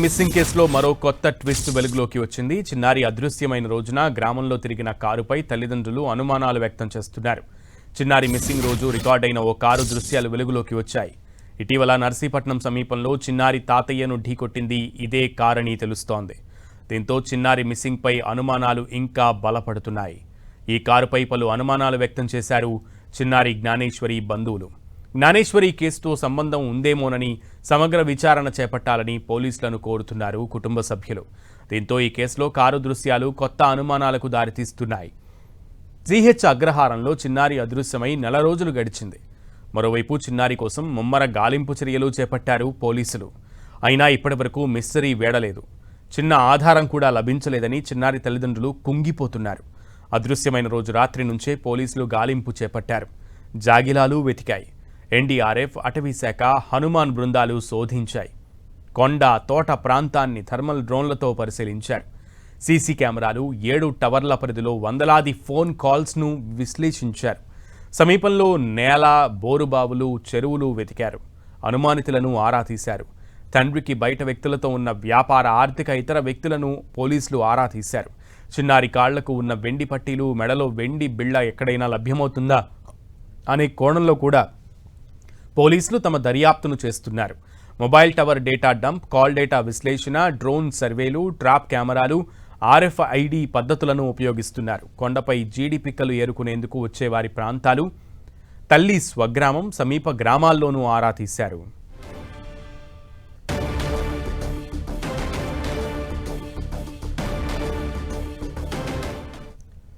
Missing కేసులో మరో కొత్త ట్విస్ట్ వెలుగులోకి వచ్చింది. చిన్నారి అదృశ్యమైన రోజున గ్రామంలో తిరిగిన కారుపై తల్లిదండ్రులు అనుమానాలు వ్యక్తం చేస్తున్నారు. చిన్నారి మిస్సింగ్ రోజు రికార్డైన ఓ కారు దృశ్యాలు వెలుగులోకి వచ్చాయి. ఇటీవల నర్సీపట్నం సమీపంలో చిన్నారి తాతయ్యను ఢీకొట్టింది ఇదే కారని తెలుస్తోంది. దీంతో చిన్నారి మిస్సింగ్పై అనుమానాలు ఇంకా బలపడుతున్నాయి. ఈ కారుపై పలు అనుమానాలు వ్యక్తం చేశారు చిన్నారి జ్ఞానేశ్వరి బంధువులు. జ్ఞానేశ్వరి కేసుతో సంబంధం ఉందేమోనని సమగ్ర విచారణ చేపట్టాలని పోలీసులను కోరుతున్నారు కుటుంబ సభ్యులు. దీంతో ఈ కేసులో కారు దృశ్యాలు కొత్త అనుమానాలకు దారితీస్తున్నాయి. జీహెచ్ అగ్రహారంలో చిన్నారి అదృశ్యమై నెల రోజులు గడిచింది. మరోవైపు చిన్నారి కోసం ముమ్మర గాలింపు చర్యలు చేపట్టారు పోలీసులు. అయినా ఇప్పటివరకు మిస్టరీ వేడలేదు. చిన్న ఆధారం కూడా లభించలేదని చిన్నారి తల్లిదండ్రులు కుంగిపోతున్నారు. అదృశ్యమైన రోజు రాత్రి నుంచే పోలీసులు గాలింపు చేపట్టారు. జాగిలాలు వెతికాయి. ఎన్డీఆర్ఎఫ్, అటవీ శాఖ, హనుమాన్ బృందాలు శోధించాయి. కొండ, తోట ప్రాంతాన్ని థర్మల్ డ్రోన్లతో పరిశీలించారు. సీసీ కెమెరాలు, 7 టవర్ల పరిధిలో వందలాది ఫోన్ కాల్స్ను విశ్లేషించారు. సమీపంలో నేల, బోరుబావులు, చెరువులు వెతికారు. అనుమానితులను ఆరా తీశారు. తండ్రికి బయట వ్యక్తులతో ఉన్న వ్యాపార, ఆర్థిక, ఇతర వ్యక్తులను పోలీసులు ఆరా తీశారు. చిన్నారి కాళ్లకు ఉన్న వెండి పట్టీలు, మెడలో వెండి బిళ్ళ ఎక్కడైనా లభ్యమవుతుందా అనే కోణంలో కూడా పోలీసులు తమ దర్యాప్తును చేస్తున్నారు. Mobile tower data dump, call data విశ్లేషణ, డ్రోన్ సర్వేలు, ట్రాప్ కెమెరాలు, RFID పద్ధతులను ఉపయోగిస్తున్నారు. కొండపై జీడి పిక్కలు ఏరుకునేందుకు వచ్చేవారి ప్రాంతాలు, తల్లి స్వగ్రామం, సమీప గ్రామాల్లోనూ ఆరా తీశారు.